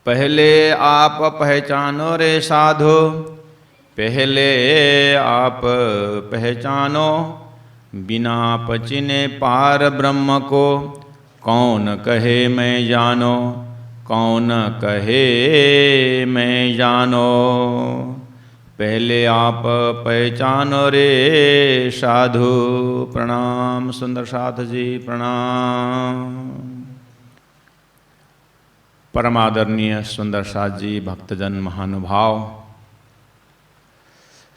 पहले आप पहचानो रे साधो, पहले आप पहचानो, बिना पचिने पार ब्रह्म को, कौन कहे मैं जानो, कौन कहे मैं जानो। पहले आप पहचानो रे साधु। प्रणाम सुंदर साधु जी, प्रणाम। परमादरणीय सुंदर साथ जी, भक्तजन महानुभाव,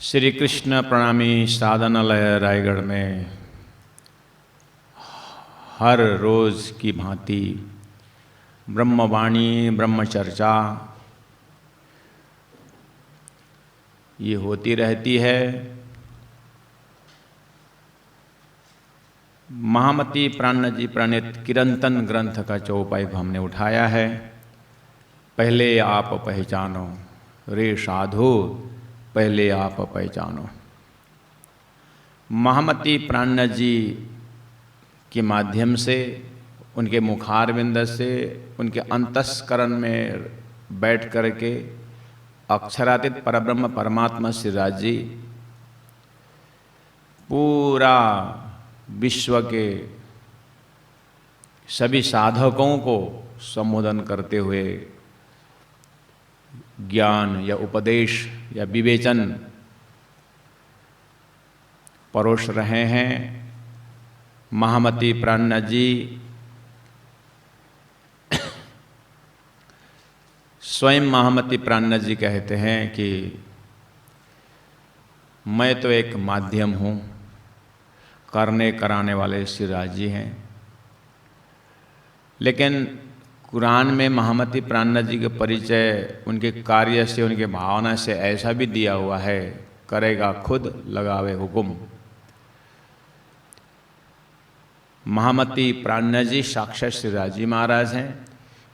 श्री कृष्ण प्रणामी साधनालय रायगढ़ में हर रोज़ की भांति ब्रह्मवाणी ब्रह्मचर्चा ये होती रहती है। महामती प्राण जी प्रणीत किरंतन ग्रंथ का चौपाई हमने उठाया है। पहले आप पहचानो रे साधु, पहले आप पहचानो। महामती प्राण जी के माध्यम से, उनके मुखारविंद से, उनके अंतस्करण में बैठ करके अक्षरातीत परब्रह्म परमात्मा श्री राज जी पूरा विश्व के सभी साधकों को संबोधन करते हुए ज्ञान या उपदेश या विवेचन परोस रहे हैं। महामती प्राण जी स्वयं महामती प्राण जी कहते हैं कि मैं तो एक माध्यम हूँ, करने कराने वाले श्री राज जी हैं। लेकिन कुरान में महामती प्राण जी के परिचय उनके कार्य से, उनके भावना से ऐसा भी दिया हुआ है, करेगा खुद लगावे हुकुम। महामती प्राण जी साक्षात श्री राज जी महाराज हैं,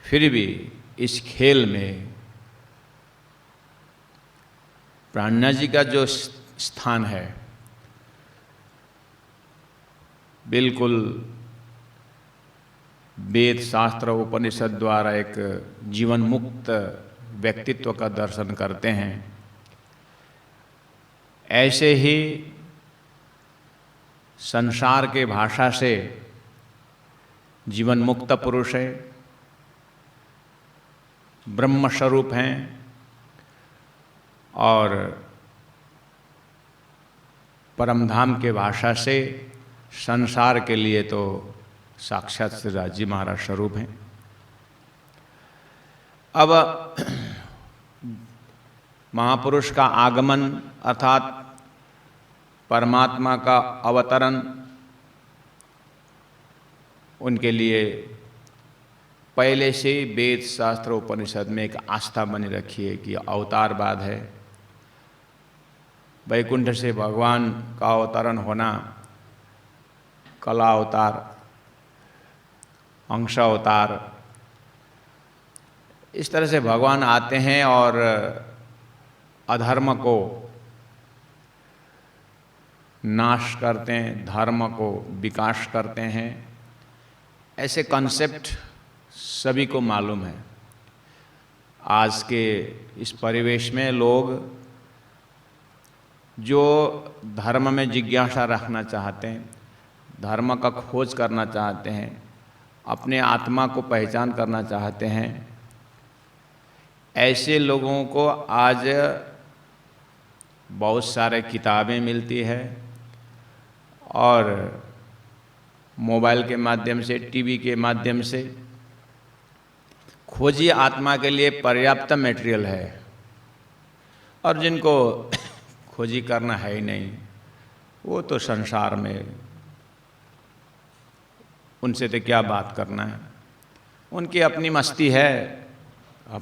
फिर भी इस खेल में प्राण जी का जो स्थान है बिल्कुल वेद शास्त्र उपनिषद द्वारा एक जीवन मुक्त व्यक्तित्व का दर्शन करते हैं। ऐसे ही संसार के भाषा से जीवन मुक्त पुरुष है, ब्रह्म स्वरूप हैं और परमधाम के भाषा से संसार के लिए तो साक्षात श्री राज जी महाराज स्वरूप हैं। अब महापुरुष का आगमन अर्थात परमात्मा का अवतरण उनके लिए पहले से वेद शास्त्र उपनिषद में एक आस्था बनी रखी है कि अवतारवाद है। वैकुंठ से भगवान का अवतरण होना, कला अवतार, अंश अवतार, इस तरह से भगवान आते हैं और अधर्म को नाश करते हैं, धर्म को विकास करते हैं। ऐसे कॉन्सेप्ट सभी को मालूम है। आज के इस परिवेश में लोग जो धर्म में जिज्ञासा रखना चाहते हैं, धर्म का खोज करना चाहते हैं, अपने आत्मा को पहचान करना चाहते हैं, ऐसे लोगों को आज बहुत सारे किताबें मिलती है और मोबाइल के माध्यम से, टीवी के माध्यम से खोजी आत्मा के लिए पर्याप्त मटेरियल है। और जिनको खोजी करना है ही नहीं, वो तो संसार में, उनसे तो क्या बात करना है। उनकी अपनी मस्ती है,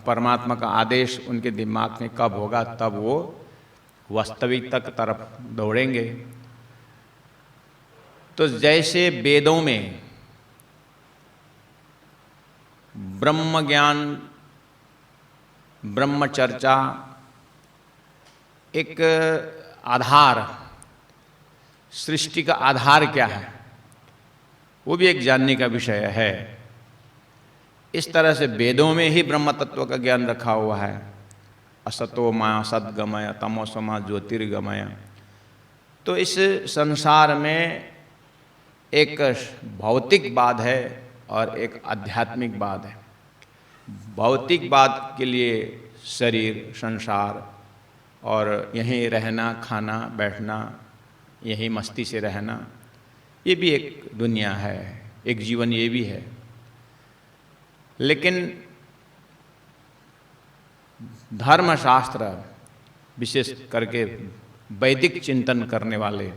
परमात्मा का आदेश उनके दिमाग में कब होगा तब वो वास्तविकता की तरफ दौड़ेंगे। तो जैसे वेदों में ब्रह्म ज्ञान, ब्रह्म चर्चा एक आधार, सृष्टि का आधार क्या है वो भी एक जानने का विषय है। इस तरह से वेदों में ही ब्रह्म तत्व का ज्ञान रखा हुआ है। असतो मा सद्गमय तमोसमा ज्योतिर्गमय। तो इस संसार में एक भौतिकवाद है और एक आध्यात्मिकवाद है। भौतिकवाद के लिए शरीर, संसार और यहीं रहना, खाना, बैठना, यहीं मस्ती से रहना, ये भी एक दुनिया है, एक जीवन ये भी है। लेकिन धर्मशास्त्र, विशेष करके वैदिक चिंतन करने वाले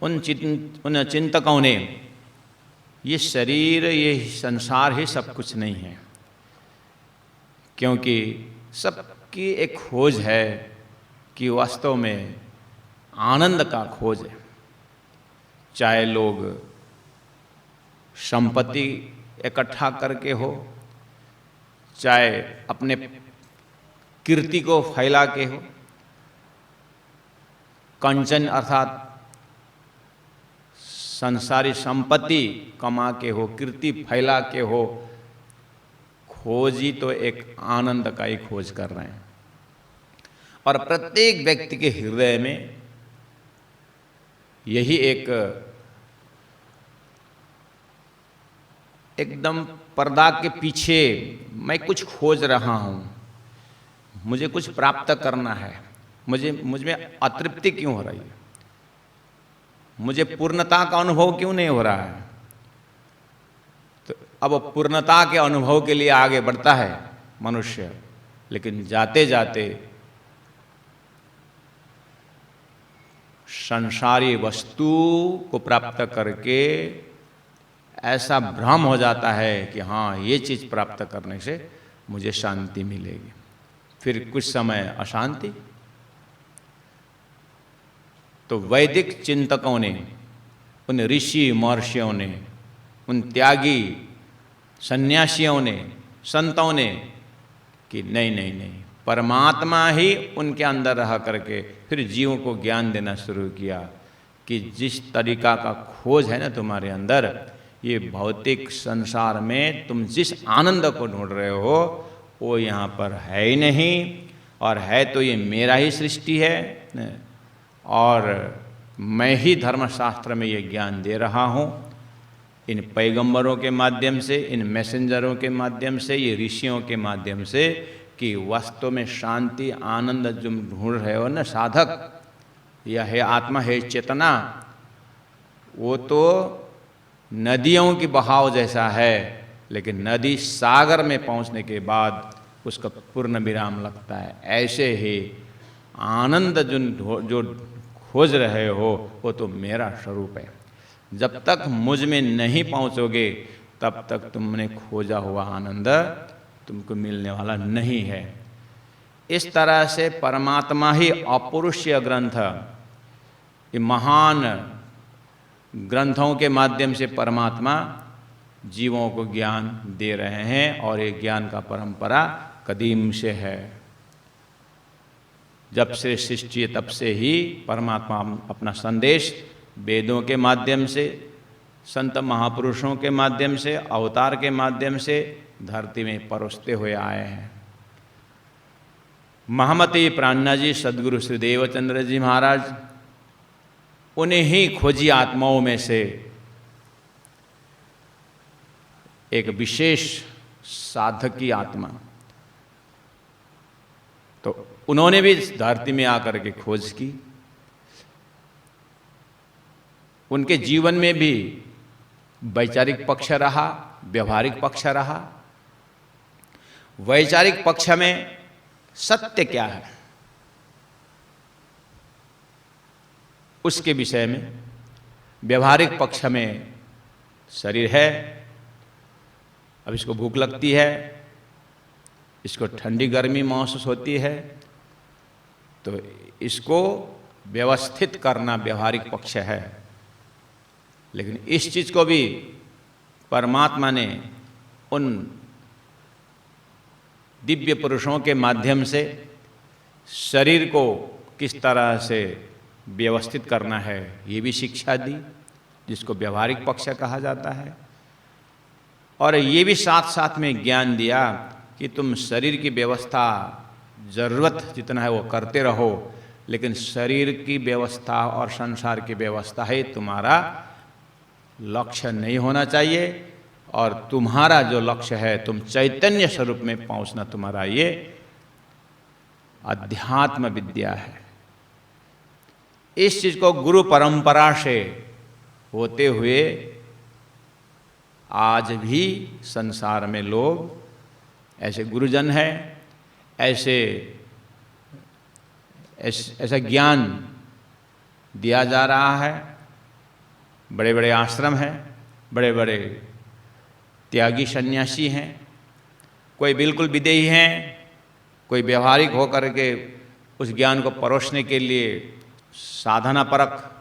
उन चिंतकों ने ये शरीर, ये संसार ही सब कुछ नहीं है, क्योंकि सबकी एक खोज है कि वास्तव में आनंद का खोज है। चाहे लोग संपत्ति इकट्ठा करके हो, चाहे अपने कीर्ति को फैला के हो, कंचन अर्थात संसारी संपत्ति कमा के हो, कीर्ति फैला के हो, खोज ही तो एक आनंद का ही खोज कर रहे हैं। और प्रत्येक व्यक्ति के हृदय में यही एक एकदम पर्दा के पीछे मैं कुछ खोज रहा हूँ, मुझे कुछ प्राप्त करना है, मुझ में अतृप्ति क्यों हो रही है, मुझे पूर्णता का अनुभव क्यों नहीं हो रहा है। तो अब पूर्णता के अनुभव के लिए आगे बढ़ता है मनुष्य, लेकिन जाते जाते संसारी वस्तु को प्राप्त करके ऐसा भ्रम हो जाता है कि हाँ, ये चीज प्राप्त करने से मुझे शांति मिलेगी। फिर कुछ समय अशांति। तो वैदिक चिंतकों ने, उन ऋषि महर्षियों ने, उन त्यागी सन्यासियों ने, संतों ने कि नहीं नहीं नहीं, परमात्मा ही उनके अंदर रह करके फिर जीवों को ज्ञान देना शुरू किया कि जिस तरीका का खोज है ना तुम्हारे अंदर, ये भौतिक संसार में तुम जिस आनंद को ढूंढ रहे हो वो यहाँ पर है ही नहीं, और है तो ये मेरा ही सृष्टि है, और मैं ही धर्मशास्त्र में ये ज्ञान दे रहा हूँ, इन पैगंबरों के माध्यम से, इन मैसेंजरों के माध्यम से, ये ऋषियों के माध्यम से, कि वास्तव में शांति, आनंद जो ढूंढ रहे हो ना साधक, यह है आत्मा, है चेतना, वो तो नदियों की बहाव जैसा है, लेकिन नदी सागर में पहुंचने के बाद उसका पूर्ण विराम लगता है। ऐसे ही आनंद जो खोज रहे हो वो तो मेरा स्वरूप है। जब तक मुझ में नहीं पहुंचोगे तब तक तुमने खोजा हुआ आनंद तुमको मिलने वाला नहीं है। इस तरह से परमात्मा ही अपौरुषीय ग्रंथ, ये महान ग्रंथों के माध्यम से परमात्मा जीवों को ज्ञान दे रहे हैं, और ये ज्ञान का परंपरा कदीम से है। जब से सृष्टि है तब से ही परमात्मा अपना संदेश वेदों के माध्यम से, संत महापुरुषों के माध्यम से, अवतार के माध्यम से धरती में परोसते हुए आए हैं। महामती प्राणा जी, सद्गुरु श्री देवचंद्र जी महाराज, उन्हें ही खोजी आत्माओं में से एक विशेष साधक की आत्मा। तो उन्होंने भी इस धरती में आकर के खोज की। उनके जीवन में भी वैचारिक पक्ष रहा, व्यवहारिक पक्ष रहा। वैचारिक पक्ष में सत्य क्या है उसके विषय में, व्यवहारिक पक्ष में शरीर है, अब इसको भूख लगती है, इसको ठंडी गर्मी महसूस होती है, तो इसको व्यवस्थित करना व्यवहारिक पक्ष है। लेकिन इस चीज को भी परमात्मा ने उन दिव्य पुरुषों के माध्यम से शरीर को किस तरह से व्यवस्थित करना है ये भी शिक्षा दी, जिसको व्यवहारिक पक्ष कहा जाता है। और ये भी साथ साथ में ज्ञान दिया कि तुम शरीर की व्यवस्था ज़रूरत जितना है वो करते रहो, लेकिन शरीर की व्यवस्था और संसार की व्यवस्था है तुम्हारा लक्ष्य नहीं होना चाहिए, और तुम्हारा जो लक्ष्य है तुम चैतन्य स्वरूप में पहुंचना, तुम्हारा ये अध्यात्म विद्या है। इस चीज को गुरु परंपरा से होते हुए आज भी संसार में लोग ऐसे गुरुजन हैं, ऐसा ज्ञान दिया जा रहा है। बड़े बड़े आश्रम हैं, बड़े बड़े त्यागी सन्यासी हैं, कोई बिल्कुल विदेही हैं, कोई व्यवहारिक होकर के उस ज्ञान को परोसने के लिए साधना परक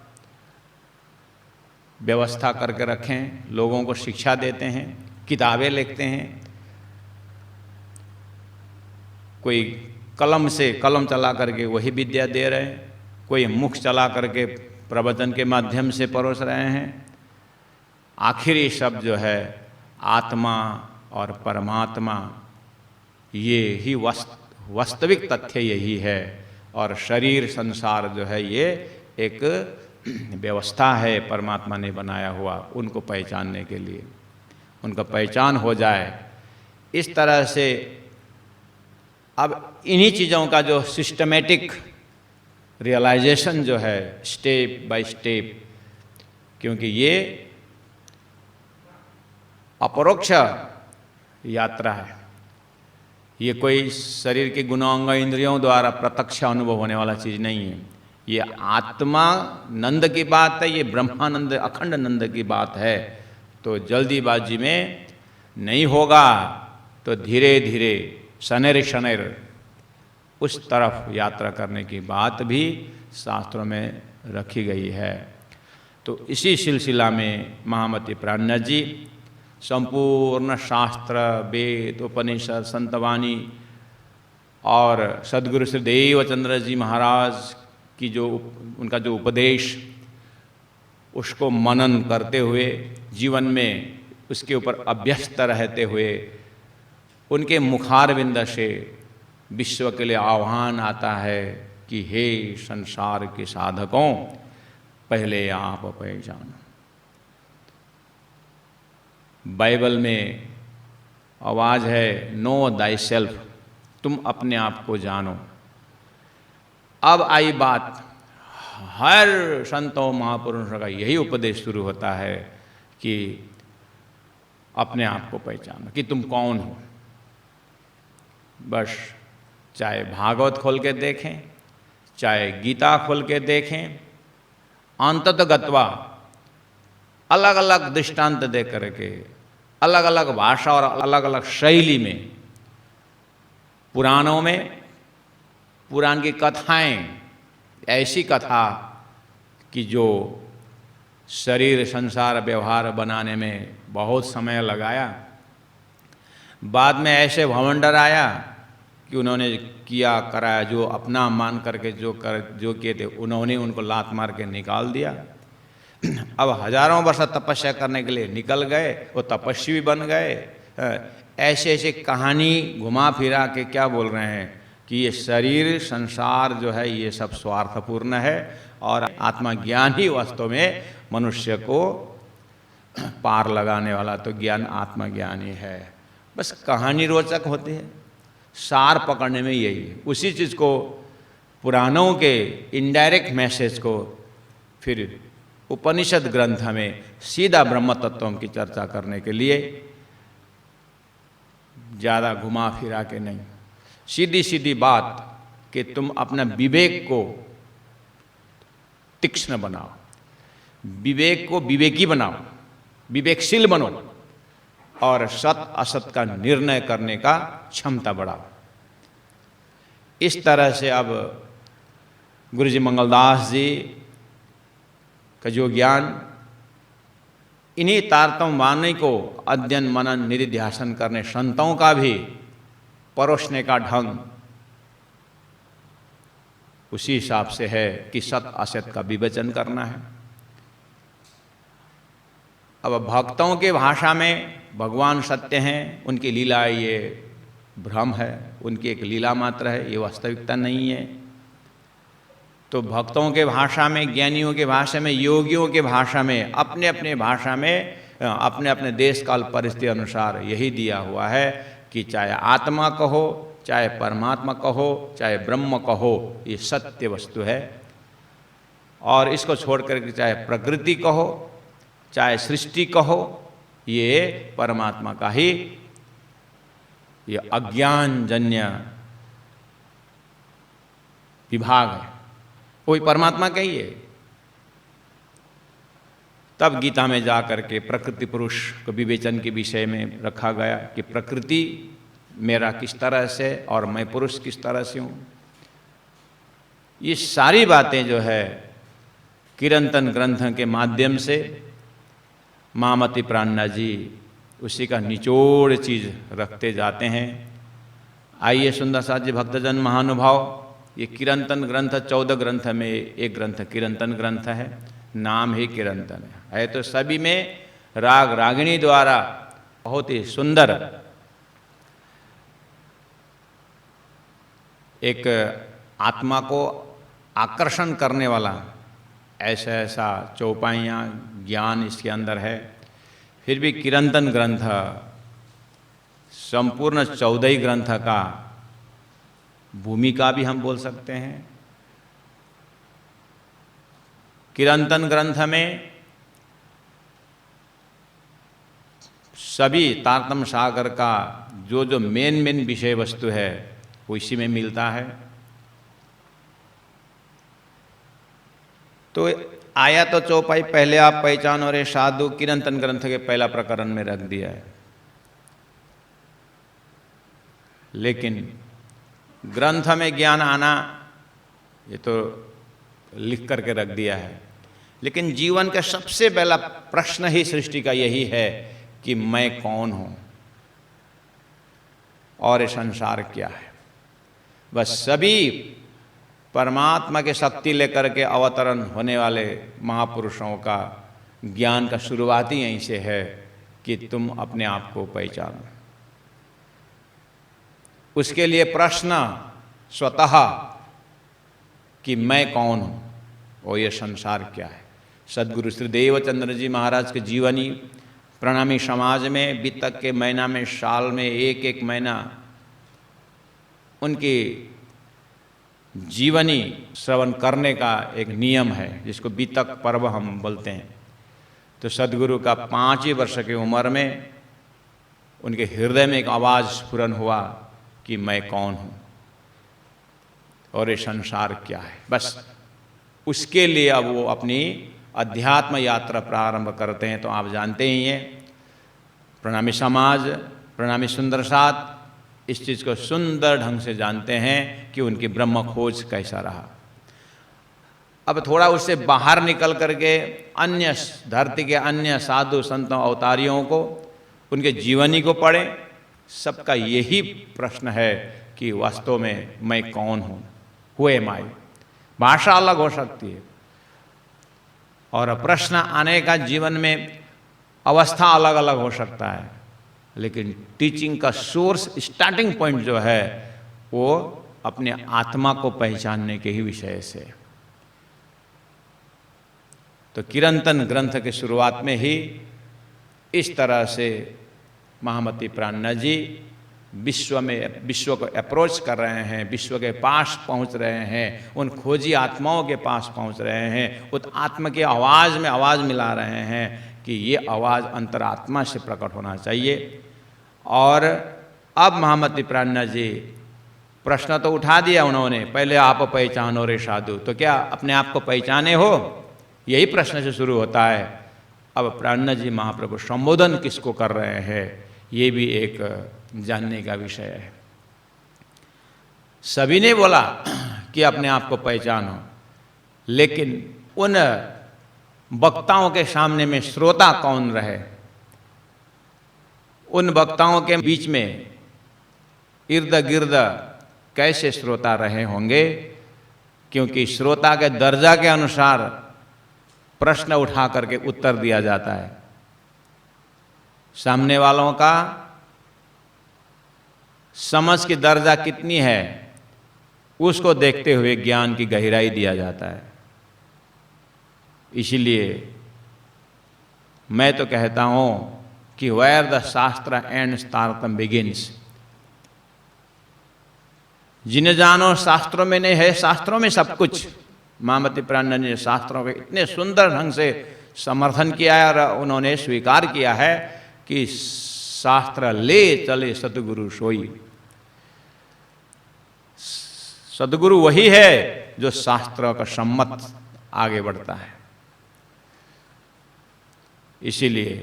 व्यवस्था करके रखें, लोगों को शिक्षा देते हैं, किताबें लिखते हैं। कोई कलम चला करके वही विद्या दे रहे हैं, कोई मुख चला करके प्रवचन के माध्यम से परोस रहे हैं। आखिर ये सब जो है आत्मा और परमात्मा, ये ही वास्तविक तथ्य यही है, और शरीर संसार जो है ये एक व्यवस्था है परमात्मा ने बनाया हुआ, उनको पहचानने के लिए, उनका पहचान हो जाए। इस तरह से अब इन्हीं चीज़ों का जो सिस्टमेटिक रियलाइजेशन जो है स्टेप बाय स्टेप, क्योंकि ये अपरोक्ष यात्रा है, ये कोई शरीर के गुणांग इंद्रियों द्वारा प्रत्यक्ष अनुभव होने वाला चीज़ नहीं है। ये आत्मानंद की बात है, ये ब्रह्मानंद अखंड नंद की बात है। तो जल्दीबाजी में नहीं होगा, तो धीरे धीरे शनैर शनैर उस तरफ यात्रा करने की बात भी शास्त्रों में रखी गई है। तो इसी सिलसिला में महामती प्राज्ञ जी संपूर्ण शास्त्र, वेद, उपनिषद, संतवाणी और सद्गुरु श्री देवचंद्र जी महाराज की जो उनका जो उपदेश, उसको मनन करते हुए जीवन में उसके ऊपर अभ्यस्त रहते हुए उनके मुखारविंद से विश्व के लिए आह्वान आता है कि हे संसार के साधकों, पहले आप पहचानो। बाइबल में आवाज है नो दाई सेल्फ, तुम अपने आप को जानो। अब आई बात, हर संतों महापुरुषों का यही उपदेश शुरू होता है कि अपने आप को पहचानो कि तुम कौन हो। बस चाहे भागवत खोल के देखें, चाहे गीता खोल के देखें, अंततगत्वा अलग अलग दृष्टांत दे करके अलग अलग भाषा और अलग अलग शैली में, पुराणों में पुराण की कथाएं, ऐसी कथा कि जो शरीर संसार व्यवहार बनाने में बहुत समय लगाया, बाद में ऐसे भवंडर आया कि उन्होंने किया कराया, जो अपना मान करके जो किए थे उन्होंने उनको लात मार के निकाल दिया। अब हजारों वर्ष तपस्या करने के लिए निकल गए, वो तपस्वी बन गए। ऐसे ऐसे कहानी घुमा फिरा के क्या बोल रहे हैं कि ये शरीर संसार जो है ये सब स्वार्थपूर्ण है, और आत्मा ज्ञान ही वास्तव में मनुष्य को पार लगाने वाला तो ज्ञान आत्मा ज्ञान ही है। बस कहानी रोचक होती है, सार पकड़ने में यही है। उसी चीज़ को पुराणों के इनडायरेक्ट मैसेज को फिर उपनिषद ग्रंथ में सीधा ब्रह्म तत्वों की चर्चा करने के लिए ज़्यादा घुमा फिरा के नहीं, सीधी सीधी बात कि तुम अपना विवेक को तीक्ष्ण बनाओ, विवेक को विवेकी बनाओ, विवेकशील बनो, और सत असत का निर्णय करने का क्षमता बढ़ाओ। इस तरह से अब गुरु जी मंगलदास जी का जो ज्ञान, इन्हीं तारतम वाणी को अध्ययन मनन निधिध्यासन करने संतों का भी परोसने का ढंग उसी हिसाब से है कि सत असत का विवेचन करना है। अब भक्तों के भाषा में भगवान सत्य हैं, उनकी लीला ये भ्रम है, उनकी एक लीला मात्र है, ये वास्तविकता नहीं है। तो भक्तों के भाषा में, ज्ञानियों के भाषा में, योगियों के भाषा में, अपने अपने भाषा में, अपने अपने देश काल परिस्थिति अनुसार यही दिया हुआ है कि चाहे आत्मा कहो, चाहे परमात्मा कहो, चाहे ब्रह्म कहो, ये सत्य वस्तु है। और इसको छोड़ करके चाहे प्रकृति कहो, चाहे सृष्टि कहो, ये परमात्मा का ही ये अज्ञानजन्य विभाग है, कोई परमात्मा का ही है। तब गीता में जा करके प्रकृति पुरुष को विवेचन के विषय में रखा गया कि प्रकृति मेरा किस तरह से और मैं पुरुष किस तरह से हूँ। ये सारी बातें जो है किरंतन ग्रंथ के माध्यम से महामती प्राणनाथ जी उसी का निचोड़ चीज रखते जाते हैं। आइए सुंदरसाथ जी भक्तजन महानुभाव, ये किरंतन ग्रंथ 14 ग्रंथ में एक ग्रंथ किरंतन ग्रंथ है, नाम ही किरंतन है तो सभी में राग रागिणी द्वारा बहुत ही सुंदर एक आत्मा को आकर्षण करने वाला ऐसा ऐसा चौपाइयाँ ज्ञान इसके अंदर है। फिर भी किरंतन ग्रंथ संपूर्ण 14 ग्रंथ का भूमिका भी हम बोल सकते हैं। किरंतन ग्रंथ में सभी तारतम्य सागर का जो मेन विषय वस्तु है वो इसी में मिलता है। तो आया तो चौपाई पहले आप पहचानो रे साधु किरंतन ग्रंथ के पहला प्रकरण में रख दिया है, लेकिन ग्रंथ में ज्ञान आना ये तो लिख करके रख दिया है। लेकिन जीवन का सबसे पहला प्रश्न ही सृष्टि का यही है कि मैं कौन हूं और ये संसार क्या है। बस सभी परमात्मा के शक्ति लेकर के अवतरण होने वाले महापुरुषों का ज्ञान का शुरुआत ही यहीं से है कि तुम अपने आप को पहचानो। उसके लिए प्रश्न स्वतः कि मैं कौन हूँ और ये संसार क्या है। सदगुरु श्री देवचंद्र जी महाराज के जीवनी प्रणामी समाज में बीतक के महीना में साल में एक एक महीना उनकी जीवनी श्रवण करने का एक नियम है जिसको बीतक पर्व हम बोलते हैं। तो सदगुरु का 5 वर्ष की उम्र में उनके हृदय में एक आवाज़ स्फुरन हुआ कि मैं कौन हूँ और ये संसार क्या है। बस उसके लिए अब वो अपनी अध्यात्म यात्रा प्रारंभ करते हैं। तो आप जानते ही हैं प्रणामी समाज, प्रणामी सुंदरसाथ इस चीज़ को सुंदर ढंग से जानते हैं कि उनकी ब्रह्म खोज कैसा रहा। अब थोड़ा उससे बाहर निकल करके अन्य धरती के अन्य साधु संतों अवतारियों को उनके जीवनी को पढ़ें। सबका यही प्रश्न है कि वास्तव में मैं कौन हूँ, हुए माई। भाषा अलग हो सकती है और प्रश्न आने का जीवन में अवस्था अलग अलग हो सकता है, लेकिन टीचिंग का सोर्स स्टार्टिंग पॉइंट जो है वो अपने आत्मा को पहचानने के ही विषय से। तो किरंतन ग्रंथ के शुरुआत में ही इस तरह से महामती प्राणनाथ जी विश्व को अप्रोच कर रहे हैं, विश्व के पास पहुंच रहे हैं, उन खोजी आत्माओं के पास पहुंच रहे हैं, उस आत्मा की आवाज़ में आवाज़ मिला रहे हैं कि ये आवाज़ अंतरात्मा से प्रकट होना चाहिए। और अब महामती प्राणनाथ जी प्रश्न तो उठा दिया उन्होंने, पहले आप पहचानो रे साधु। तो क्या अपने आप को पहचाने हो, यही प्रश्न से शुरू होता है। अब प्राणनाथ जी महाप्रभु संबोधन किसको कर रहे हैं, ये भी एक जानने का विषय है। सभी ने बोला कि अपने आप को पहचानो, लेकिन उन वक्ताओं के सामने में श्रोता कौन रहे, उन वक्ताओं के बीच में इर्द गिर्द कैसे श्रोता रहे होंगे, क्योंकि श्रोता के दर्जा के अनुसार प्रश्न उठा करके उत्तर दिया जाता है। सामने वालों का समझ की दर्जा कितनी है उसको देखते हुए ज्ञान की गहराई दिया जाता है। इसीलिए मैं तो कहता हूं कि वेयर द शास्त्र एंड तारतम बिगिन्स, जिन्हें जानो शास्त्रों में नहीं है, शास्त्रों में सब कुछ। महामती प्राणनाथ ने शास्त्रों के इतने सुंदर ढंग से समर्थन किया है और उन्होंने स्वीकार किया है कि शास्त्र ले चले सतगुरु सोई। सतगुरु वही है जो शास्त्रों का सम्मत आगे बढ़ता है। इसीलिए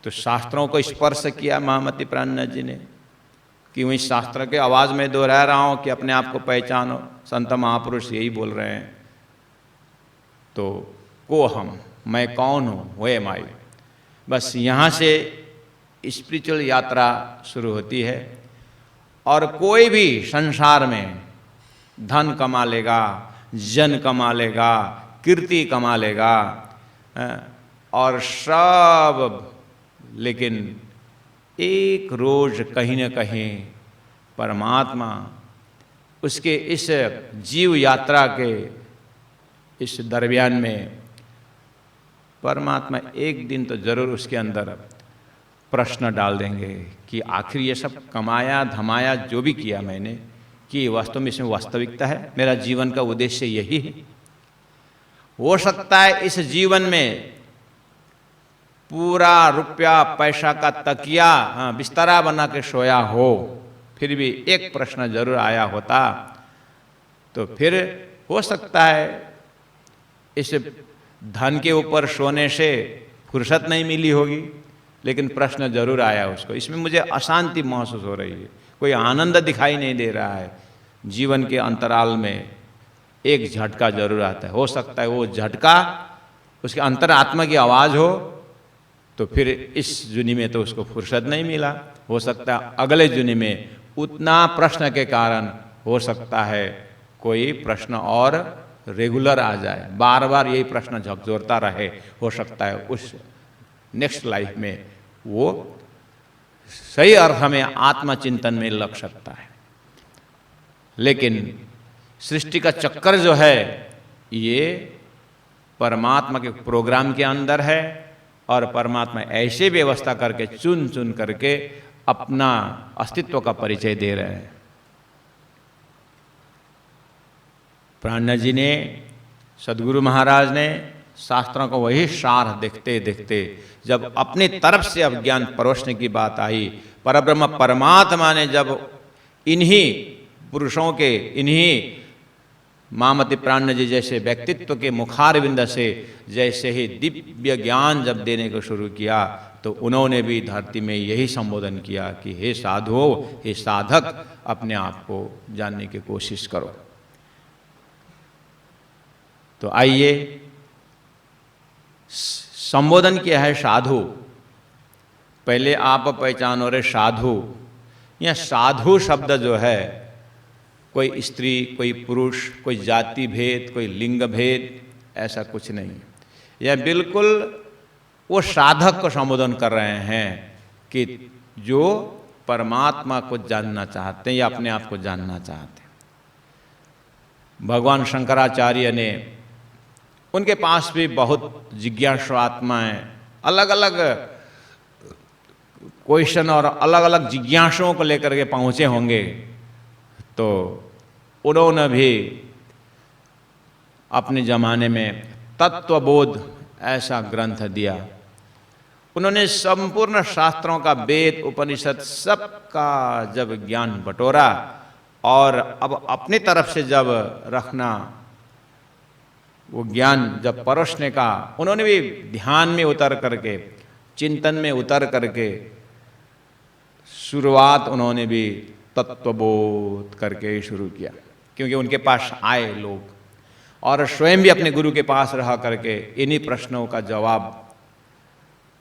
तो शास्त्रों को स्पर्श किया महामती प्राणनाथ जी ने कि वही शास्त्र के आवाज में दोहरा रहा हूं कि अपने आप को पहचानो। संत महापुरुष यही बोल रहे हैं। तो को हम, मैं कौन हूं, वे माई। बस यहां से स्पिरिचुअल यात्रा शुरू होती है। और कोई भी संसार में धन कमा लेगा, जन कमा लेगा, कीर्ति कमा लेगा और सब, लेकिन एक रोज कहीं न कहीं परमात्मा उसके इस जीव यात्रा के इस दरमियान में परमात्मा एक दिन तो जरूर उसके अंदर प्रश्न डाल देंगे कि आखिर ये सब कमाया धमाया जो भी किया मैंने, कि वास्तव में इसमें वास्तविकता है, मेरा जीवन का उद्देश्य यही है। हो सकता है इस जीवन में पूरा रुपया पैसा का तकिया बिस्तरा बना के सोया हो, फिर भी एक प्रश्न जरूर आया होता। तो फिर हो सकता है इस धन के ऊपर सोने से फुर्सत नहीं मिली होगी, लेकिन प्रश्न जरूर आया उसको, इसमें मुझे अशांति महसूस हो रही है, कोई आनंद दिखाई नहीं दे रहा है। जीवन के अंतराल में एक झटका जरूर आता है। हो सकता है वो झटका उसके अंतरात्मा की आवाज हो, तो फिर इस जुनी में तो उसको फुर्सत नहीं मिला। हो सकता है अगले जुनी में उतना प्रश्न के कारण हो सकता है कोई प्रश्न और रेगुलर आ जाए, बार बार यही प्रश्न झकझोरता रहे। हो सकता है उस नेक्स्ट लाइफ में वो सही अर्थ में आत्मचिंतन में लग सकता है। लेकिन सृष्टि का चक्कर जो है ये परमात्मा के प्रोग्राम के अंदर है, और परमात्मा ऐसे व्यवस्था करके चुन चुन करके अपना अस्तित्व का परिचय दे रहे हैं। प्राणनाथ जी ने, सदगुरु महाराज ने शास्त्रों को वही सार देखते देखते जब अपनी तरफ से अब ज्ञान परोसने की बात आई, परब्रह्म परमात्मा ने जब इन्हीं पुरुषों के, इन्हीं महामती प्राणनाथ जी जैसे व्यक्तित्व के मुखारविंद से जैसे ही दिव्य ज्ञान जब देने को शुरू किया, तो उन्होंने भी धरती में यही संबोधन किया कि हे साधुओं, हे साधक, अपने आप को जानने की कोशिश करो। तो आइए, संबोधन किया है साधु। पहले आप पहचानो रे साधु। यह साधु शब्द जो है, कोई स्त्री, कोई पुरुष, कोई जाति भेद, कोई लिंग भेद, ऐसा कुछ नहीं। यह बिल्कुल वो साधक को संबोधन कर रहे हैं कि जो परमात्मा को जानना चाहते हैं या अपने आप को जानना चाहते हैं। भगवान शंकराचार्य ने, उनके पास भी बहुत जिज्ञासु आत्माएं अलग अलग क्वेश्चन और अलग अलग जिज्ञासुओं को लेकर के पहुंचे होंगे, तो उन्होंने भी अपने जमाने में तत्वबोध ऐसा ग्रंथ दिया। उन्होंने संपूर्ण शास्त्रों का, वेद उपनिषद सबका जब ज्ञान बटोरा और अब अपनी तरफ से जब रखना, वो ज्ञान जब परोसने का, उन्होंने भी ध्यान में उतर करके, चिंतन में उतर करके शुरुआत उन्होंने भी तत्वबोध करके शुरू किया। क्योंकि उनके पास आए लोग और स्वयं भी अपने गुरु के पास रह करके इन्हीं प्रश्नों का जवाब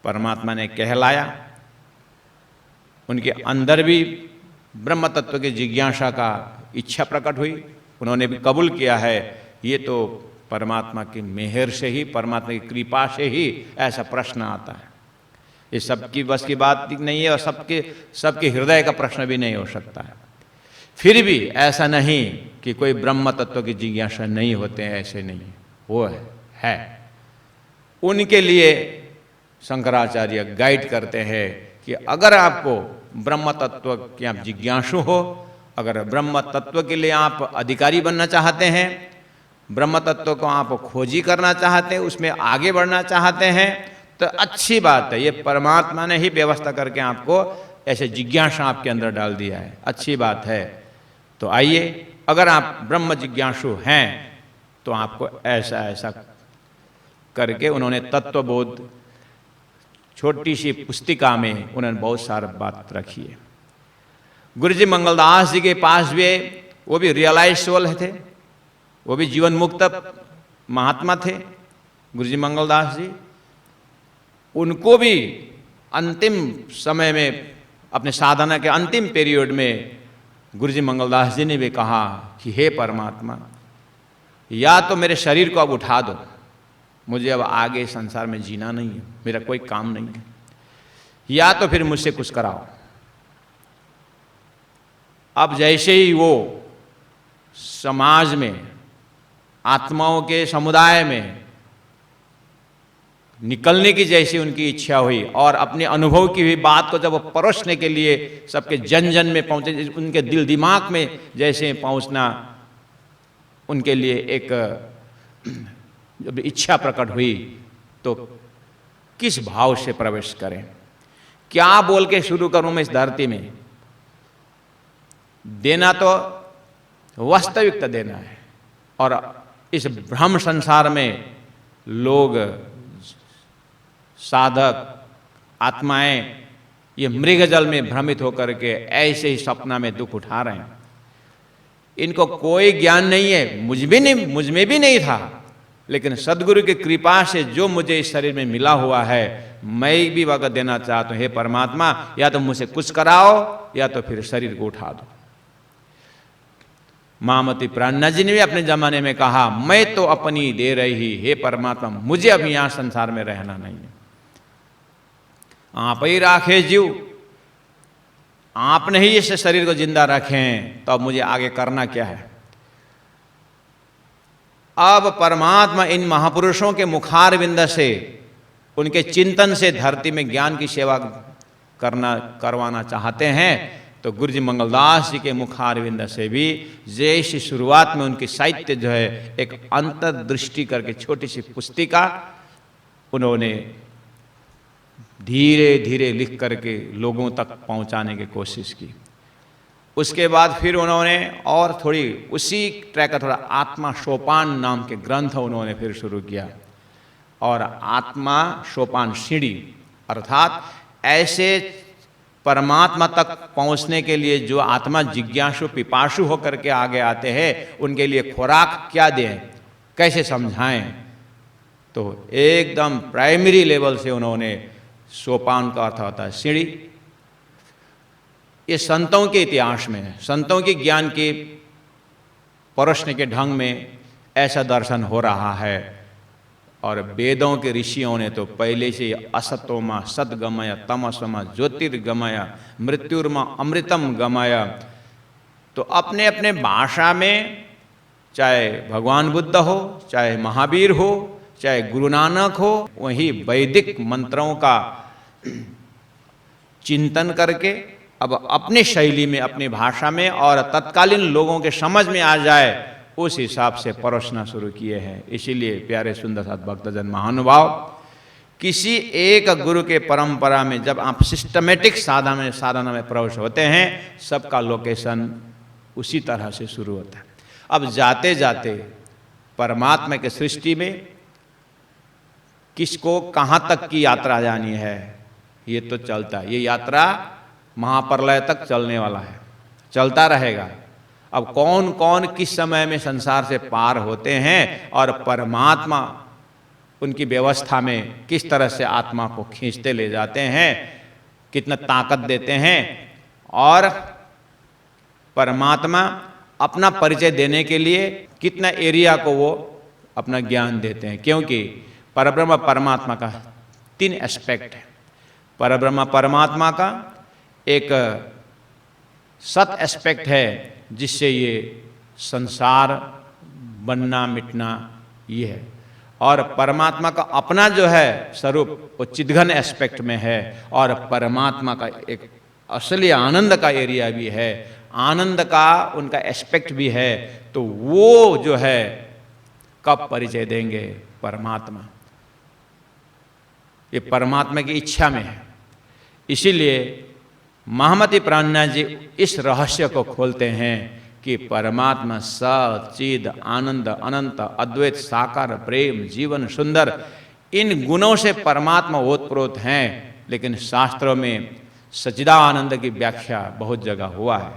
परमात्मा ने कहलाया। उनके अंदर भी ब्रह्म तत्व की जिज्ञासा का इच्छा प्रकट हुई। उन्होंने भी कबूल किया है ये तो परमात्मा की मेहर से ही, परमात्मा की कृपा से ही ऐसा प्रश्न आता है। ये सबकी बस की बात नहीं है और सबके हृदय का प्रश्न भी नहीं हो सकता है। फिर भी ऐसा नहीं कि कोई ब्रह्म तत्व की जिज्ञासा नहीं होते हैं, ऐसे नहीं, वो है। उनके लिए शंकराचार्य गाइड करते हैं कि अगर आपको ब्रह्म तत्व की आप जिज्ञासु हो, अगर ब्रह्म तत्व के लिए आप अधिकारी बनना चाहते हैं, ब्रह्म तत्व को आप खोजी करना चाहते हैं, उसमें आगे बढ़ना चाहते हैं, तो अच्छी बात है। ये परमात्मा ने ही व्यवस्था करके आपको ऐसे जिज्ञासा आपके अंदर डाल दिया है, अच्छी बात है। तो आइए, अगर आप ब्रह्म जिज्ञासु हैं तो आपको ऐसा ऐसा करके उन्होंने तत्वबोध छोटी सी पुस्तिका में उन्होंने बहुत सारा बात रखी है। गुरुजी मंगलदास जी के पास भी, वो भी रियलाइज सोल थे, वो भी जीवन मुक्त महात्मा थे गुरुजी मंगलदास जी। उनको भी अंतिम समय में, अपने साधना के अंतिम पीरियड में गुरुजी मंगलदास जी ने भी कहा कि हे परमात्मा, या तो मेरे शरीर को अब उठा दो, मुझे अब आगे संसार में जीना नहीं है, मेरा कोई काम नहीं है, या तो फिर मुझसे कुछ कराओ। अब जैसे ही वो समाज में, आत्माओं के समुदाय में निकलने की जैसी उनकी इच्छा हुई और अपने अनुभव की हुई बात को जब वो परोसने के लिए सबके जन जन में पहुंचे, उनके दिल दिमाग में जैसे पहुंचना उनके लिए एक जब इच्छा प्रकट हुई, तो किस भाव से प्रवेश करें, क्या बोल के शुरू करूं मैं इस धरती में। देना तो वास्तविकता देना है, और इस भ्रम संसार में लोग, साधक, आत्माएं ये मृगजल में भ्रमित होकर के ऐसे ही सपना में दुख उठा रहे हैं। इनको कोई ज्ञान नहीं है, मुझ में भी नहीं था, लेकिन सदगुरु की कृपा से जो मुझे इस शरीर में मिला हुआ है, मैं भी वक्त देना चाहता हूं, हे परमात्मा, या तो मुझसे कुछ कराओ या तो फिर शरीर को उठा दो। महामती प्राणनाथ जी ने भी अपने जमाने में कहा, मैं तो अपनी दे रही, हे परमात्मा, मुझे अब यहां संसार में रहना नहीं है, आप ही राखे जीव, आपने ही इस शरीर को जिंदा रखें, तो अब मुझे आगे करना क्या है। अब परमात्मा इन महापुरुषों के मुखार बिंद से, उनके चिंतन से धरती में ज्ञान की सेवा करवाना चाहते हैं। तो गुरुजी मंगलदास जी के मुखार बिंद से भी जैसी शुरुआत में उनकी साहित्य जो है एक अंतर्दृष्टि करके छोटी सी पुस्तिका उन्होंने धीरे धीरे लिख करके लोगों तक पहुंचाने की कोशिश की। उसके बाद फिर उन्होंने और थोड़ी उसी ट्रैक का थोड़ा आत्मा सोपान नाम के ग्रंथ उन्होंने फिर शुरू किया, और आत्मा सोपान सीढ़ी, अर्थात ऐसे परमात्मा तक पहुंचने के लिए जो आत्मा जिज्ञासु पिपासु होकर के आगे आते हैं, उनके लिए खुराक क्या दें, कैसे समझाएं। तो एकदम प्राइमरी लेवल से उन्होंने, सोपान का अर्थ होता है सीढ़ी, ये संतों के इतिहास में, संतों के ज्ञान के परोसने के ढंग में ऐसा दर्शन हो रहा है। और वेदों के ऋषियों ने तो पहले से असतोमा सद्गमय, तमसमा ज्योतिर्गमय, मृत्युर्मा अमृतम गमय। तो अपने अपने भाषा में, चाहे भगवान बुद्ध हो, चाहे महावीर हो, चाहे गुरु नानक हो, वही वैदिक मंत्रों का चिंतन करके अब अपनी शैली में, अपनी भाषा में, और तत्कालीन लोगों के समझ में आ जाए उस हिसाब से परोसना शुरू किए हैं। इसीलिए प्यारे सुंदर साथ भक्तजन महानुभाव, किसी एक गुरु के परंपरा में जब आप सिस्टमेटिक साधना में प्रवेश होते हैं, सबका लोकेशन उसी तरह से शुरू होता है। अब जाते जाते परमात्मा के सृष्टि में किसको कहाँ तक की यात्रा जानी है, ये तो चलता है। ये यात्रा महाप्रलय तक चलने वाला है, चलता रहेगा। अब कौन कौन किस समय में संसार से पार होते हैं और परमात्मा उनकी व्यवस्था में किस तरह से आत्मा को खींचते ले जाते हैं, कितना ताकत देते हैं, और परमात्मा अपना परिचय देने के लिए कितना एरिया को वो अपना ज्ञान देते हैं। क्योंकि परब्रह्म परमात्मा का 3 एस्पेक्ट है। परब्रह्म परमात्मा का एक सत एस्पेक्ट है जिससे ये संसार बनना मिटना ये है, और परमात्मा का अपना जो है स्वरूप वो चिद्घन एस्पेक्ट में है, और परमात्मा का एक असली आनंद का एरिया भी है, आनंद का उनका एस्पेक्ट भी है। तो वो जो है कब परिचय देंगे? परमात्मा, ये परमात्मा की इच्छा में है। इसीलिए महामती प्राणनाथ जी इस रहस्य को खोलते हैं कि परमात्मा सचिद आनंद अनंत अद्वैत साकार प्रेम जीवन सुंदर, इन गुणों से परमात्मा ओतप्रोत हैं। लेकिन शास्त्रों में सच्चिदानंद की व्याख्या बहुत जगह हुआ है।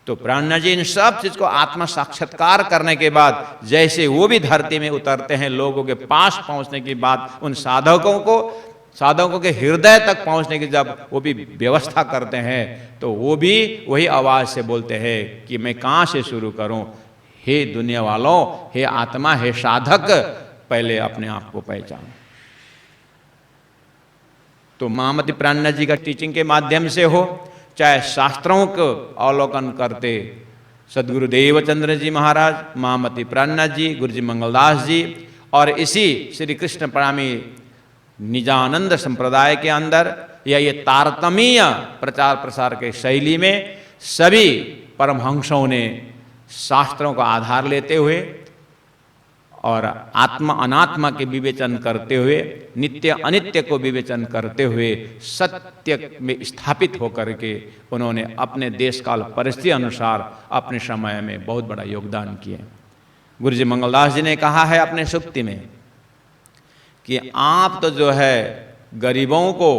तो प्राणनाथ जी इन सब चीज को आत्मा साक्षात्कार करने के बाद जैसे वो भी धरती में उतरते हैं, लोगों के पास पहुंचने की बात, उन साधकों के हृदय तक पहुंचने की जब वो भी व्यवस्था करते हैं, तो वो भी वही आवाज से बोलते हैं कि मैं कहां से शुरू करूं? हे दुनिया वालों, हे आत्मा, हे साधक, पहले अपने आप को पहचानो। तो महामती प्राणनाथ जी का टीचिंग के माध्यम से हो, चाहे शास्त्रों को अवलोकन करते सदगुरु देवचंद्र जी महाराज, महामती प्राणनाथ जी, गुरु जी मंगलदास जी, और इसी श्री कृष्ण प्रेमी निजानंद संप्रदाय के अंदर या ये तारतम्य प्रचार प्रसार के शैली में सभी परमहंसों ने शास्त्रों का आधार लेते हुए और आत्मा अनात्मा के विवेचन करते हुए, नित्य अनित्य को विवेचन करते हुए सत्य में स्थापित होकर के उन्होंने अपने देश काल परिस्थिति अनुसार अपने समय में बहुत बड़ा योगदान किए। गुरु जी मंगलदास जी ने कहा है अपने सुक्ति में कि आप तो जो है गरीबों को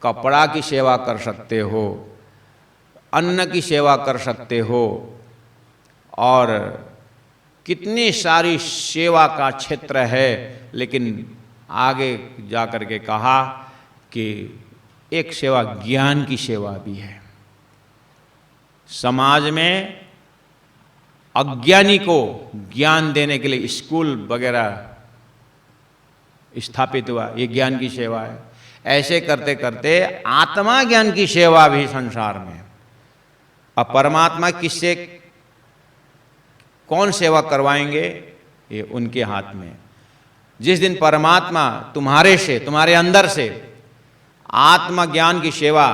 कपड़ा की सेवा कर सकते हो, अन्न की सेवा कर सकते हो, और कितनी सारी सेवा का क्षेत्र है, लेकिन आगे जाकर के कहा कि एक सेवा ज्ञान की सेवा भी है। समाज में अज्ञानी को ज्ञान देने के लिए स्कूल वगैरह स्थापित हुआ, ये ज्ञान की सेवा है। ऐसे करते करते आत्मा ज्ञान की सेवा भी संसार में। अब परमात्मा किससे कौन सेवा करवाएंगे, ये उनके हाथ में। जिस दिन परमात्मा तुम्हारे से, तुम्हारे अंदर से आत्मा ज्ञान की सेवा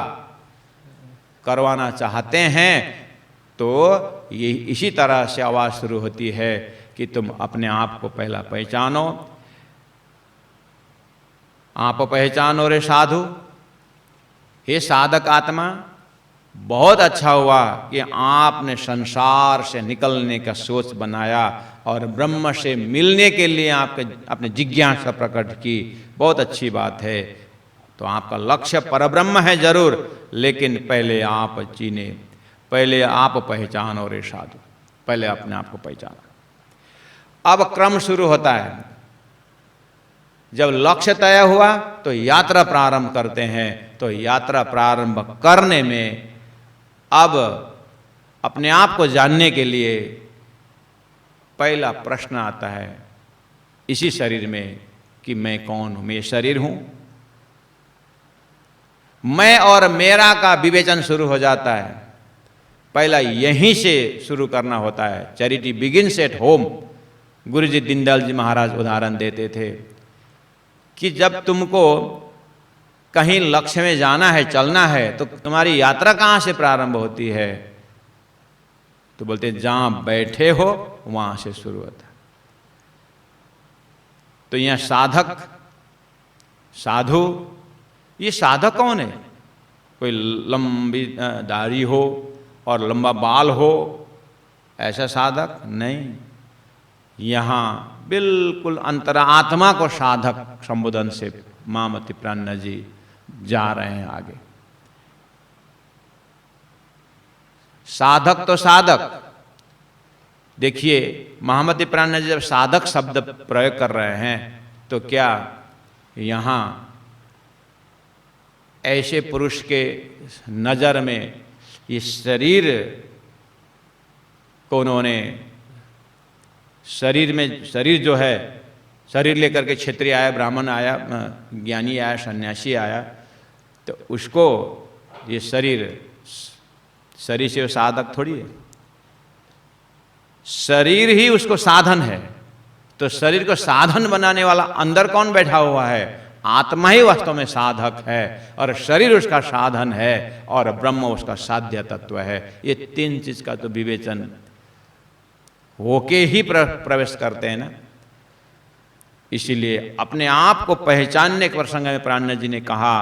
करवाना चाहते हैं, तो ये इसी तरह से आवाज शुरू होती है कि तुम अपने आप को पहला पहचानो। आप पहचानो रे साधु, हे साधक आत्मा, बहुत अच्छा हुआ कि आपने संसार से निकलने का सोच बनाया और ब्रह्म से मिलने के लिए आपके अपने जिज्ञासा प्रकट की। बहुत अच्छी बात है। तो आपका लक्ष्य परब्रह्म है जरूर, लेकिन पहले आप चीने, पहले आप पहचानो रे साधु, पहले अपने आप को पहचानो। अब क्रम शुरू होता है। जब लक्ष्य तय हुआ तो यात्रा प्रारंभ करते हैं। तो यात्रा प्रारंभ करने में अब अपने आप को जानने के लिए पहला प्रश्न आता है इसी शरीर में कि मैं कौन हूं, मैं शरीर हूं। मैं और मेरा का विवेचन शुरू हो जाता है। पहला यहीं से शुरू करना होता है। Charity begins at home. गुरु जी दीनदयाल जी महाराज उदाहरण देते थे कि जब तुमको कहीं लक्ष्य में जाना है, चलना है, तो तुम्हारी यात्रा कहां से प्रारंभ होती है? तो बोलते जहां बैठे हो वहां से शुरू होता है। तो यहां साधक, साधु, ये साधक कौन है? कोई लंबी दाढ़ी हो और लंबा बाल हो ऐसा साधक नहीं। यहां बिल्कुल अंतरात्मा को साधक संबोधन से महामती प्राणनाथ जी जा रहे हैं आगे। साधक तो साधक, देखिए महामती प्राणनाथ जी जब साधक शब्द प्रयोग कर रहे हैं तो क्या यहां ऐसे पुरुष के नजर में ये शरीर को उन्होंने, शरीर जो है शरीर लेकर के क्षत्रिय आया, ब्राह्मण आया, ज्ञानी आया, सन्यासी आया, तो उसको ये शरीर से साधक थोड़ी है, शरीर ही उसको साधन है। तो शरीर को साधन बनाने वाला अंदर कौन बैठा हुआ है? आत्मा ही वास्तव में साधक है, और शरीर उसका साधन है, और ब्रह्म उसका साध्य तत्व है। ये तीन चीज का तो विवेचन होके ही प्रवेश करते हैं ना। इसीलिए अपने आप को पहचानने के प्रसंग में प्राणनाथ जी ने कहा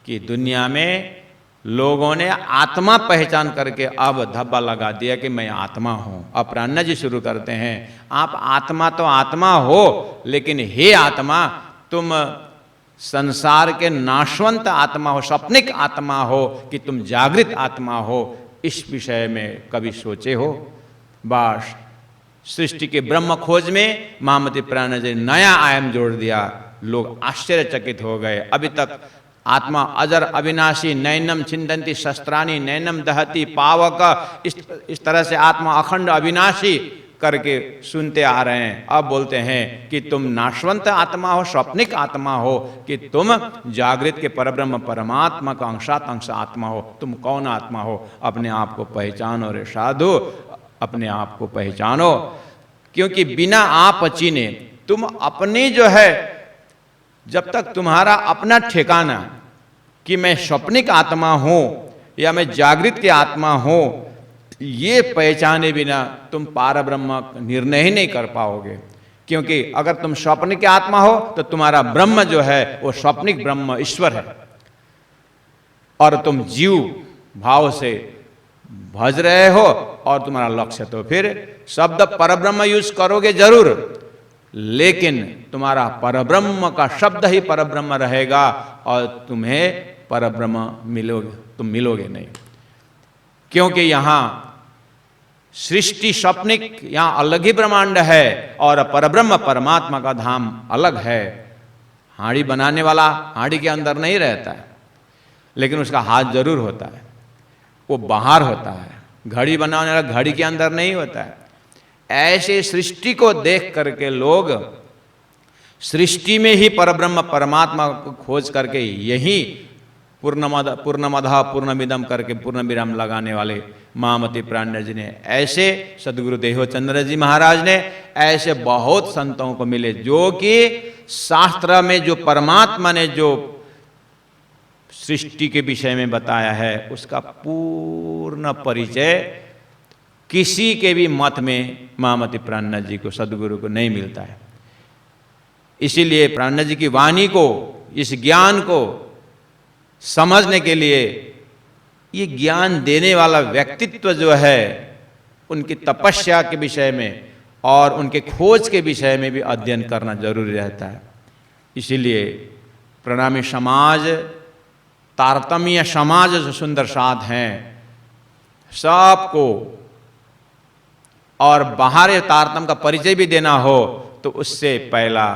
कि दुनिया में लोगों ने आत्मा पहचान करके अब धब्बा लगा दिया कि मैं आत्मा हूं। अब प्राणनाथ जी शुरू करते हैं, आप आत्मा तो आत्मा हो, लेकिन हे आत्मा, तुम संसार के नाशवंत आत्मा हो, स्वप्निक आत्मा हो कि तुम जागृत आत्मा हो, इस विषय में कभी सोचे हो? बस सृष्टि के ब्रह्म खोज में महामती प्राणनाथ जी ने नया आयाम जोड़ दिया। लोग आश्चर्यचकित हो गए। अभी तक आत्मा अजर अविनाशी, नैनम छिंदंती शस्त्राणी, नैनम दहती पावक, इस तरह से आत्मा अखंड अविनाशी करके सुनते आ रहे हैं। अब बोलते हैं कि तुम नाशवंत आत्मा हो, स्वप्निक आत्मा हो कि तुम जागृत के परब्रह्म परमात्मा का अंशात अंश आत्मा हो। तुम कौन आत्मा हो? अपने आप को पहचानो रे साधु, अपने आप को पहचानो, क्योंकि बिना आप चीने तुम अपनी जो है, जब तक तुम्हारा अपना ठिकाना कि मैं स्वप्निक आत्मा हूं या मैं जागृत की आत्मा हूं, ये पहचाने बिना तुम पारब्रह्म निर्णय ही नहीं कर पाओगे। क्योंकि अगर तुम स्वप्न की आत्मा हो तो तुम्हारा ब्रह्म जो है वो स्वप्निक ब्रह्म ईश्वर है, और तुम जीव भाव से भज रहे हो, और तुम्हारा लक्ष्य तो फिर शब्द परब्रह्म यूज करोगे जरूर, लेकिन तुम्हारा परब्रह्म का शब्द ही परब्रह्म रहेगा, और तुम्हें परब्रह्म तुम मिलोगे नहीं। क्योंकि यहां सृष्टि स्वप्निक, यहां अलग ही ब्रह्मांड है, और परब्रह्म परमात्मा का धाम अलग है। हाड़ी बनाने वाला हाड़ी के अंदर नहीं रहता है, लेकिन उसका हाथ जरूर होता है, वो बाहर होता है। घड़ी बनाने वाला घड़ी के अंदर नहीं होता है। ऐसे सृष्टि को देख करके लोग सृष्टि में ही परब्रह्म परमात्मा को खोज करके यही पूर्णमदः पूर्णमिदम करके पूर्ण विराम लगाने वाले महामती प्राणनाथ जी ने, ऐसे सदगुरु देवचंद्र जी महाराज ने, ऐसे बहुत संतों को मिले जो कि शास्त्र में जो परमात्मा ने जो सृष्टि के विषय में बताया है उसका पूर्ण परिचय किसी के भी मत में महामती प्राणनाथ जी को, सदगुरु को नहीं मिलता है। इसीलिए प्राणनाथ जी की वाणी को, इस ज्ञान को समझने के लिए ये ज्ञान देने वाला व्यक्तित्व जो है, उनकी तपस्या के विषय में और उनके खोज के विषय में भी अध्ययन करना जरूरी रहता है। इसीलिए प्रणामी समाज, तारतम्य समाज जो सुंदर साध हैं सबको, और बाहर तारतम्य का परिचय भी देना हो तो उससे पहला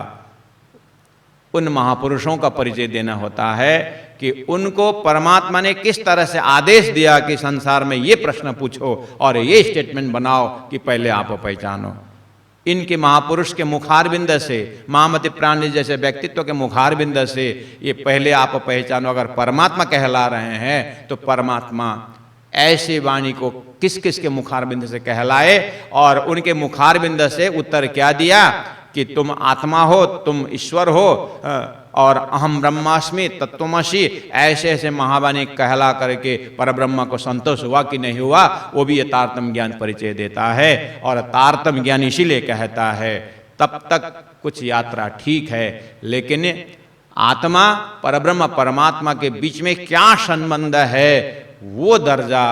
उन महापुरुषों का परिचय देना होता है कि उनको परमात्मा ने किस तरह से आदेश दिया कि संसार में ये प्रश्न पूछो और ये स्टेटमेंट बनाओ कि पहले आप पहचानो। इनके महापुरुष के मुखारबिंद से, महामती प्राणनाथ जैसे व्यक्तित्व के मुखारबिंद से ये पहले आप पहचानो। अगर परमात्मा कहला रहे हैं तो परमात्मा ऐसे वाणी को किस किस के मुखारबिंद से कहलाए, और उनके मुखारबिंद से उत्तर क्या दिया कि तुम आत्मा हो, तुम ईश्वर हो, और अहम ब्रह्मास्मि तत्त्वमसि, ऐसे ऐसे महावाणी कहला करके परब्रह्म को संतोष हुआ कि नहीं हुआ, वो भी ये तारतम्य ज्ञान परिचय देता है। और तारतम्य ज्ञान इसीलिए कहता है तब तक कुछ यात्रा ठीक है, लेकिन आत्मा परब्रह्म परमात्मा के बीच में क्या संबंध है, वो दर्जा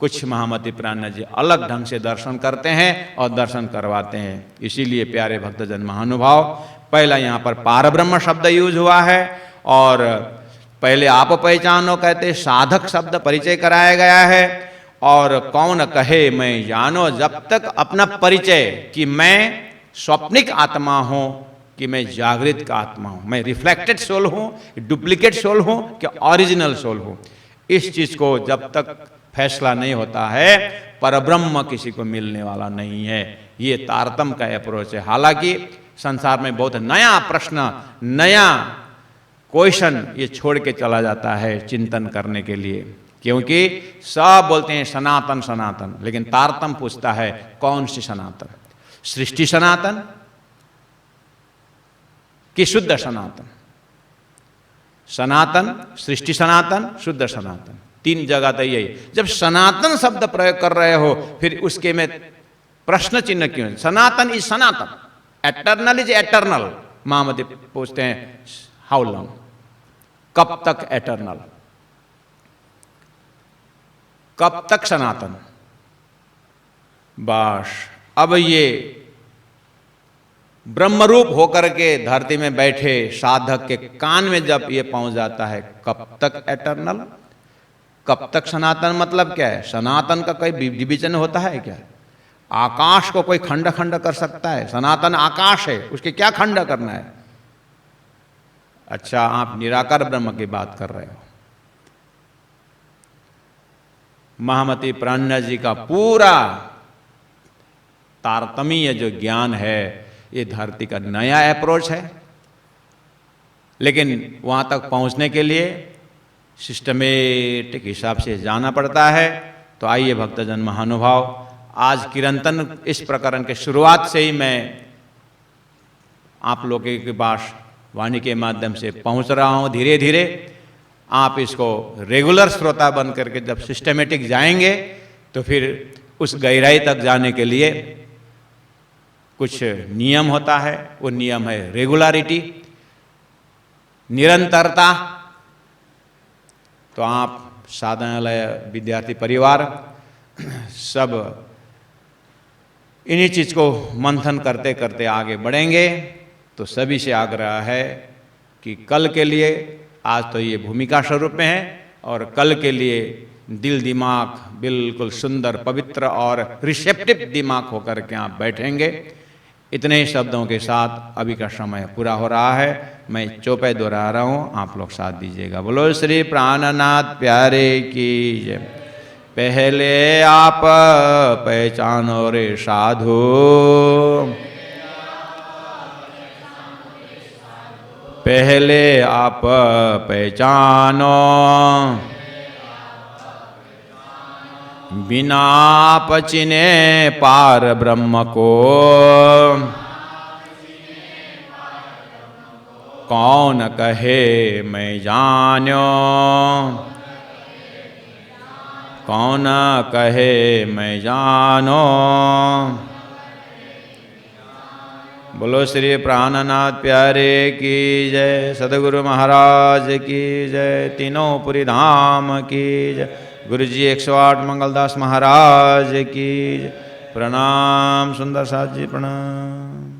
कुछ महामती प्राणनाथ जी अलग ढंग से दर्शन करते हैं और दर्शन करवाते हैं। इसीलिए प्यारे भक्तजन महानुभाव, पहला यहाँ पर पारब्रह्म शब्द यूज हुआ है, और पहले आप पहचानो कहते साधक शब्द परिचय कराया गया है। और कौन कहे मैं जानो, जब तक अपना परिचय कि मैं स्वप्निक आत्मा हूँ कि मैं जागृत का आत्मा हूँ, मैं रिफ्लेक्टेड सोल हूँ, डुप्लीकेट सोल हूँ कि ओरिजिनल सोल हूँ, इस चीज को जब तक फैसला नहीं होता है परब्रह्म किसी को मिलने वाला नहीं है। ये तारतम्य का अप्रोच है। हालांकि संसार में बहुत नया प्रश्न, नया क्वेश्चन ये छोड़ के चला जाता है चिंतन करने के लिए, क्योंकि सब बोलते हैं सनातन सनातन, लेकिन तारतम पूछता है कौन सी सनातन, सृष्टि सनातन कि शुद्ध सनातन? सनातन, सृष्टि सनातन, शुद्ध सनातन, तीन जगह तो यही। जब सनातन शब्द प्रयोग कर रहे हो फिर उसके में प्रश्न चिन्ह क्यों? Sanatan is Sanatan, eternal is eternal. महामती पूछते हैं हाउ लॉन्ग, कब तक एटर्नल, कब तक सनातन? बस अब ये ब्रह्मरूप होकर के धरती में बैठे साधक के कान में जब ये पहुंच जाता है, कब तक एटर्नल, कब तक सनातन मतलब क्या है? सनातन का कोई डिवीजन होता है क्या? आकाश को कोई खंड खंड कर सकता है? सनातन आकाश है, उसके क्या खंड करना है? अच्छा, आप निराकार ब्रह्म की बात कर रहे हो। महामती प्राणनाथ जी का पूरा तारतम्य जो ज्ञान है, ये धरती का नया अप्रोच है, लेकिन वहां तक पहुंचने के लिए सिस्टमेटिक हिसाब से जाना पड़ता है। तो आइए भक्तजन महानुभाव, आज किरंतन इस प्रकरण के शुरुआत से ही मैं आप लोगों के पास वाणी के माध्यम से पहुंच रहा हूं। धीरे धीरे आप इसको रेगुलर श्रोता बन करके जब सिस्टमेटिक जाएंगे तो फिर उस गहराई तक जाने के लिए कुछ नियम होता है। वो नियम है रेगुलरिटी, निरंतरता। तो आप साधनालय विद्यार्थी परिवार सब इन्हीं चीज को मंथन करते करते आगे बढ़ेंगे। तो सभी से आग्रह है कि कल के लिए, आज तो ये भूमिका स्वरूप में है, और कल के लिए दिल दिमाग बिल्कुल सुंदर पवित्र और रिसेप्टिव दिमाग होकर के आप बैठेंगे। इतने शब्दों के साथ अभी का समय पूरा हो रहा है। मैं चौपाई दोहरा रहा हूँ, आप लोग साथ दीजिएगा। बोलो श्री प्राणनाथ प्यारे की जय। पहले आप पहचानो रे साधु, पहले आप पहचानो, बिना पचिने पार ब्रह्म को, कौन कहे मैं जान्यो, कौन कहे मैं जानो। बोलो श्री प्राणनाथ प्यारे की जय। सदगुरु महाराज की जय। तीनों पुरी धाम की जय। गुरु जी 108 मंगलदास महाराज की जय। प्रणाम सुंदर साथ जी, प्रणाम।